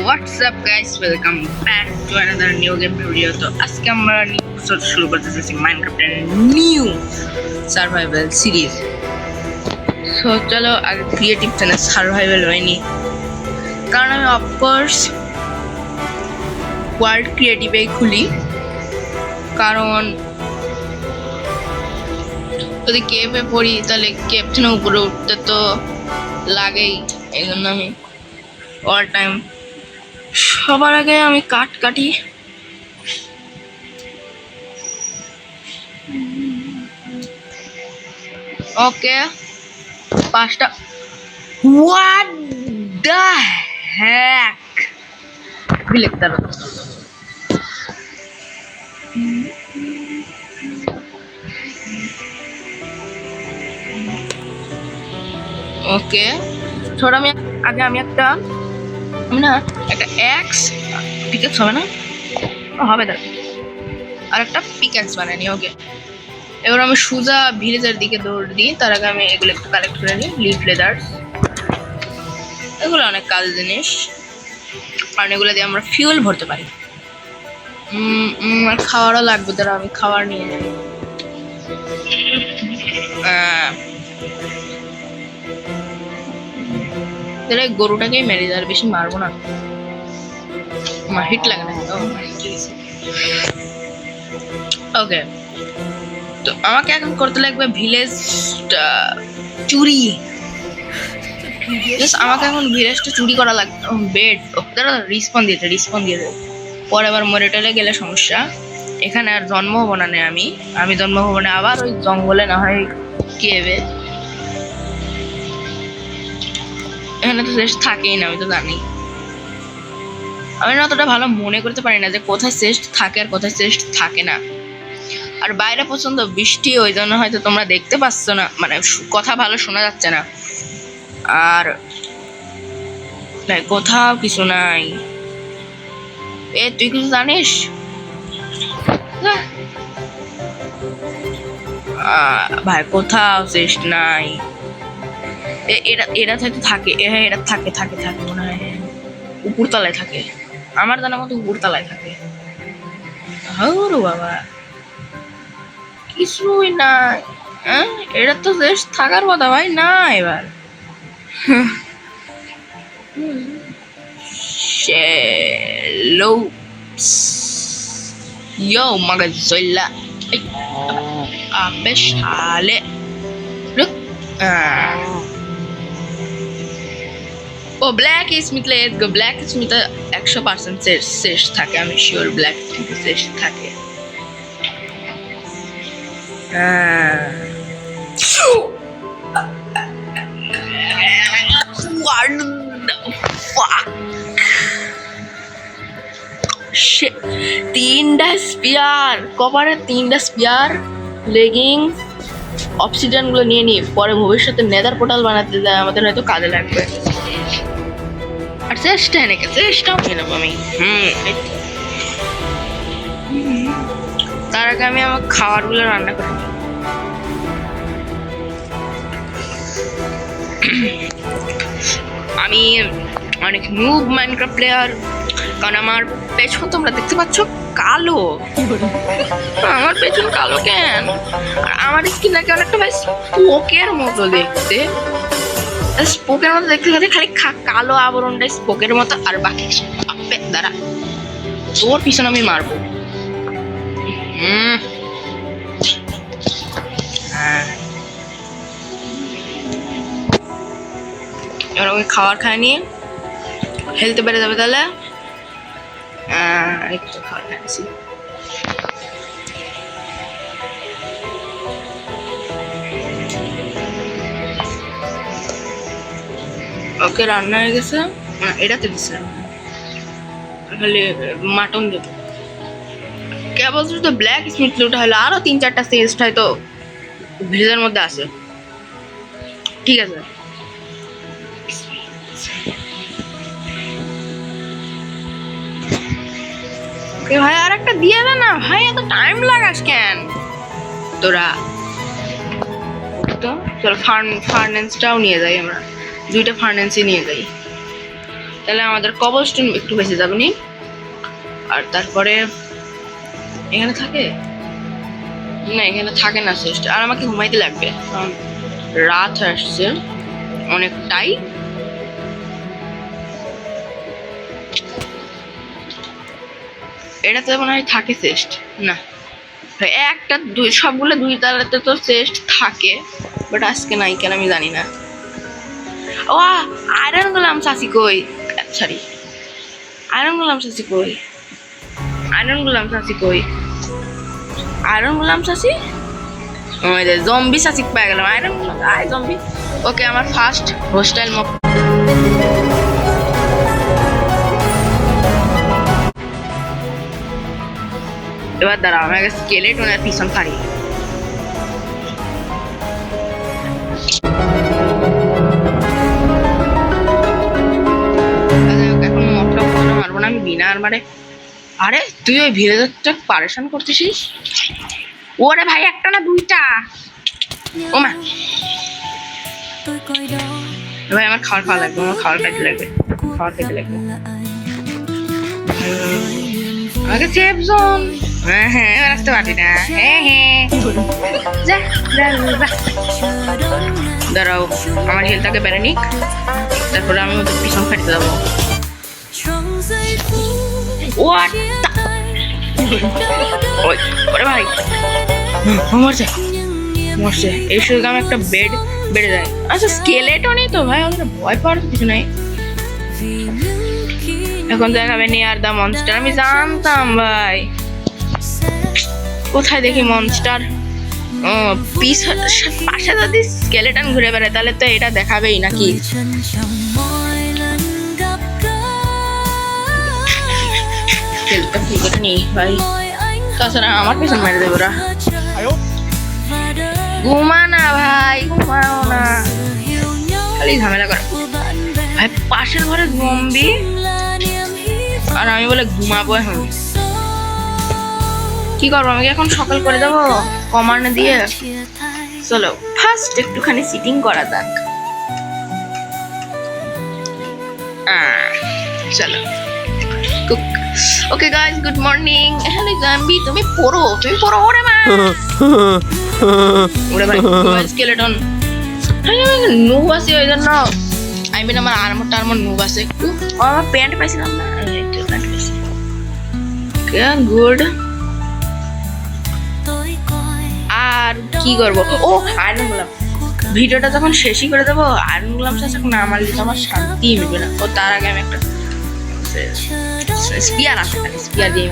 WhatsApp guys, welcome back to another new game video. তো আজকে আমরা শুরু করতে চাইছি মাইনক্রাফটের নিউ সার্ভাইভাল সিরিজ। সো চলো আগে ক্রিয়েটিভ চ্যানেল সার্ভাইভাল হয়নি, কারণ আমি অফকোর্স ওয়ার্ল্ড ক্রিয়েটিভেই খুলি, কারণ যদি কেভে পড়ি তাহলে কেভ থেকে উপরে উঠতে তো লাগেই। এই জন্য আমি অল টাইম সবার আগে আমি কাটি। ওকে, 5টা। হোয়াট দ্য হ্যাক লিখতে পারো। ওকে, ছোট আমি একটা এক্স পিকেক্স হবে না, হবে দাঁড়া, আর একটা পিকেক্স বানানি। ওকে, এবার আমি সোজা ভিলেজের দিকে দৌড় দিই। তার আগে আমি এগুলো একটু কালেক্ট করে নিই। লিফ লেদার্স, এগুলো অনেক কাজ জিনিস, কারণ এগুলো দিয়ে আমরা ফিউল ভরতে পারি। আর খাওয়ারও লাগবে, তারা আমি খাবার নিয়ে যাই। গরুটাকেই মেরে দেয়, আর বেশি মারবো না, আমার হিট লাগে না। ওকে, তো আমাকে এখন করতে লাগবে ভিলেজ চুরি। আমাকে এখন ভিলেজটা চুরি করা লাগবে। বেড তারা রিসপন দিয়েছে। পরে আবার মরে গেলে সমস্যা। এখানে আর জন্ম হবো না। আমি জন্ম হবো না আবার ওই জঙ্গলে, না হয় কেভে। এখানে তো শেষ থাকেই না, আমি তো জানি। আমি না অতটা ভালো মনে করতে পারি না যে কোথায় শেষ থাকে আর কোথায় শেষ থাকে না। আর বাইরে প্রচন্ড বৃষ্টি, ওই জন্য হয়তো তোমরা দেখতে পাচ্ছ না, মানে কথা ভালো শোনা যাচ্ছে না। আর কোথাও কিছু নাই। তুই কিছু জানিস? ভাই কোথাও শেষ নাই। এরা হয়তো থাকে, এরা থাকে মনে হয় উপরতলায় থাকে। আমার জানার মতো উপরতলায় থাকে। হরো বাবা, কিছুই নাই। এটা তো শেষ থাকার কথা ভাই, না এবার Hello. Yo, mga zola. Ay, abe shale. Look. Black Smith, let's go. Black Smith 100% শেষ থাকে, আমি শিওর ব্ল্যাক স্মিথ শেষ থাকে। What the fuck? Shit. 3টা স্পিয়ার, কপারের 3টা স্পিয়ার, লেগিং, অবসিডিয়ান গুলো নিয়ে নিই। পরে ভবিষ্যতে নেদার পোর্টাল বানাতে যায়, আমাদের হয়তো কাজে লাগবে। আর চেষ্টাও নিয়ে নেবো আমি। তার আগে আমি আমার খাবারগুলো রান্না করি। আমি অনেক নিউ মাইনক্রাফট প্লেয়ার, কারণ আমার পেছন তোমরা দেখতে পাচ্ছ কালো। আমার পেছন কালো কেন? আর আমার স্কিন নাকি অনেকটা ভাই স্পোকের মতো দেখতে। স্পোকের মতো দেখতে খালি কালো আবরণটা স্পোকের মতো, আর বাকি দ্বারা তোর পিছনে আমি মারবো। এবার ওই খাবার খায় নিয়ে হেলতে বেড়ে যাবে। তাহলে একটু খাবার খাইছি। ওকে, রান্না হয়ে গেছে। এটাতে দিচ্ছে খালি মাটন দিত। কেবল শুধু ব্ল্যাক স্মিথ লুটা হলো, আরো 3-4টা চেস্ট হয়তো ভিলেজের মধ্যে আছে। ঠিক আছে, ভাই আর একটা দিয়ে দে না ভাই, এত টাইম লাগাস কেন তোরা? তো চলো ফার্নেন্সটাও নিয়ে যাই, আমরা 2টা ফার্নেন্সই নিয়ে যাই। তাহলে আমাদের কবলস্টোন একটু বেঁচে যাবে নি। আর তারপরে এখানে থাকে না, এখানে থাকে না চেস্ট। আর আমাকে ঘুমাইতে লাগবে, কারণ রাত আসছে অনেকটাই। এটাতে মনে হয় থাকে চেস্ট না, একটা দুই সবগুলো দুই তালাতে তো চেস্ট থাকে, বাট আজকে নাই কেন আমি জানি না। ও আয়রন গোলাম চাচি কই, সরি আয়রন গোলাম চাচি কই, আয়রন গোলাম চাচি কই, আয়রন গোলাম চাচি, ওই যে জম্বি চাচি পেয়ে গেলাম। আয়রন গোলাম আয় জম্বি। ওকে, আমার ফার্স্ট হোস্টেল মক। এবার দাঁড়াও, আমার কাছে স্কেলেটনের পিছন ফাড়ি। এখন মপটা ফোনে মারবো না আমি বিনা আর মারে। আরে তুই ওই ভিলেজারটা পারেশান করতেছিস? ওরে ভাই, একটা না দুইটা। ও মা ভাই, আমার খাওয়া লাগবে, আমার খাওয়ার খাইতে লাগবে, খাওয়ার খাইতে লাগবে। আগে সেফ জোন। হ্যাঁ হ্যাঁ, রাখতে পারি না। হ্যাঁ হ্যাঁ, যা দাঁড়াও, আমার হেলটাকে বেড়ে নিক, তারপরে আমি ওদের পিছন ফাটতে যাবো। ওরে ভাই, মরছে মরছে। এই সুযোগ আমি একটা বেড বেড়ে যায়। আচ্ছা স্কেলেটনই তো ভাই, আমাদের ভয় পাওয়ার কিছু নাই। এখন দেখাবে নিয়ার দা মনস্টার। আমি জানতাম ভাই, কোথায় দেখি মনস্টার। ও পাশে যদি স্কেলেটন ঘুরে বেড়ায় তাহলে তো এটা দেখাবেই নাকি। ভাই তাছাড়া আমার পিছন মেরে দেবো ওরা। ঘুমা না ভাই, ঘুমাও না, খালি ঝামেলা করে ভাই। পাশের ঘরে জম্বি আর আমি বলে ঘুমাবো। এখন কি করবো, আমাকে এখন সকাল করে দেবো কমান্ড দিয়ে। চলো ফার্স্ট একটুখানি সিটিং করা যাক। চলো okay guys, good morning. Hello zombie, তুমি পড়ো ওরে মা। ওরে ভাই স্কেলেটন, নুব আছে ওই জন্য। আই মিন আমার আর্মরটা নুব আছে একটু। আমার প্যান্ট পাইছিলাম না, প্যান্ট পাইছি। গুড। আর কি করবো, ও আয়রন গোলাম ভিডিওটা যখন শেষই করে দেবো। আয়রন গোলাম চাষ এখন আমার লিখে আমার শান্তি মিলবে না। ও তার আগে আমি একটা স্পিয়ার আছে, খালি স্পিয়ার দিয়ে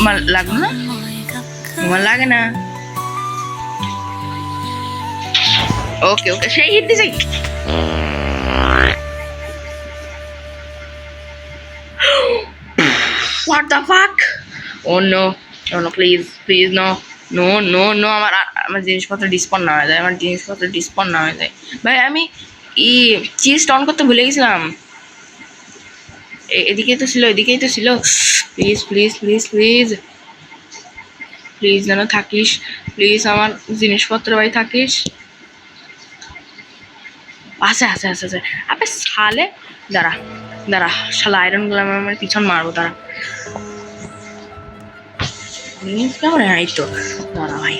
আমার লাগবে না, আমার লাগে না। ওকে ওকে, সেই হিট দিছে। What the fuck? Oh no, oh no, please no, no, আমার জিনিসপত্র ডিসপন না হয়ে যায়, আমার জিনিসপত্র ডিসপন না হয়ে যায়। ভাই আমি চিজ অন করতে ভুলে গেছিলাম। এদিকেই তো ছিল, এদিকেই তো ছিল। প্লিজ যেন থাকিস, প্লিজ আমার জিনিসপত্র ভাই থাকিস। আছে। আবে শালে, দাঁড়া শালা আয়রন গুলাম আমার পিছন মারবো। দাঁড়া কেমন এই তো, দাঁড়া ভাই,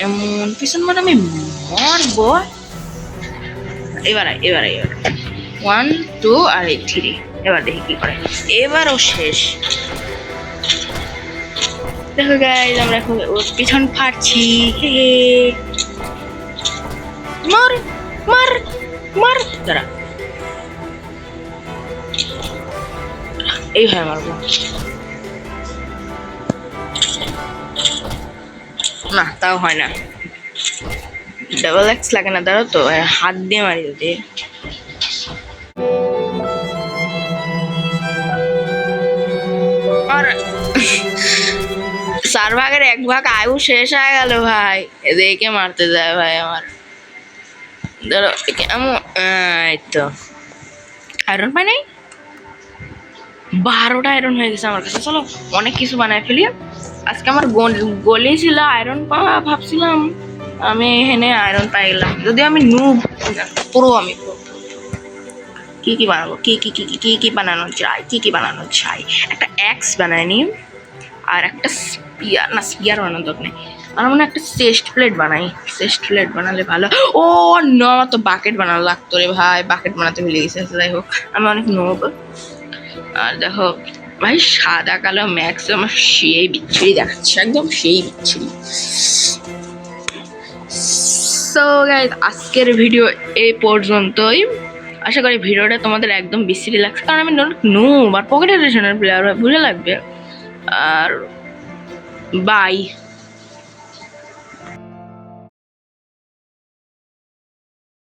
এমন পিছন মানে আমি মারবো। এবার 1 2 আর 3। এবার দেখি কি করে। এবারও শেষ। দেখো গাইস, আমরা এখন ওর পিছন ফাটছি। মার দাঁড়া, এইভাবে মারবো না, তাও হয় না। ডাবল এক্স লাগে না, দাঁড়াও তো হাত দিয়ে মারি যদি। চার ভাগের এক ভাগ আয়ু শেষ হয়ে গেল ভাই, এদেরকে মারতে যায় ভাই আমার। ধরো এই তো আয়রন পাই নাই, 12টা আয়রন হয়ে গেছে আমার কাছে। চলো অনেক কিছু বানায় ফেলি আজকে। আমার গলি ছিল আয়রন পাওয়া, ভাবছিলাম আমি এখানে আয়রন পাই গেলাম, যদি আমি নুব পুরো আমি কি বানাবো, কি বানানো যায়, কি বানানো যায়। একটা অ্যাক্স বানাই নি, আর একটা স্পিয়ার, না স্পিয়ার বানানো দরকার নেই, আমার মনে হয় একটা চেস্ট প্লেট বানাই, চেস্ট প্লেট বানালে ভালো। ও ন, আমার তো বাকেট বানানো লাগতো রে ভাই, বাকেট বানাতে ভুলে গেছে। যাই হোক, আমি অনেক নোব। আর দেখো ভাই, সাদা কালো ম্যাক্স আমার সেই বিচ্ছিরি দেখাচ্ছে, একদম সেই বিচ্ছিরি। সো গাইস, আজকের ভিডিও এই পর্যন্তই। আশা করি ভিডিওটা তোমাদের একদম বিশ্রী লাগছে, কারণ আমি নুব আর পকেট এডিশনের প্লেয়ার, বুঝে লাগবে। আর বাই।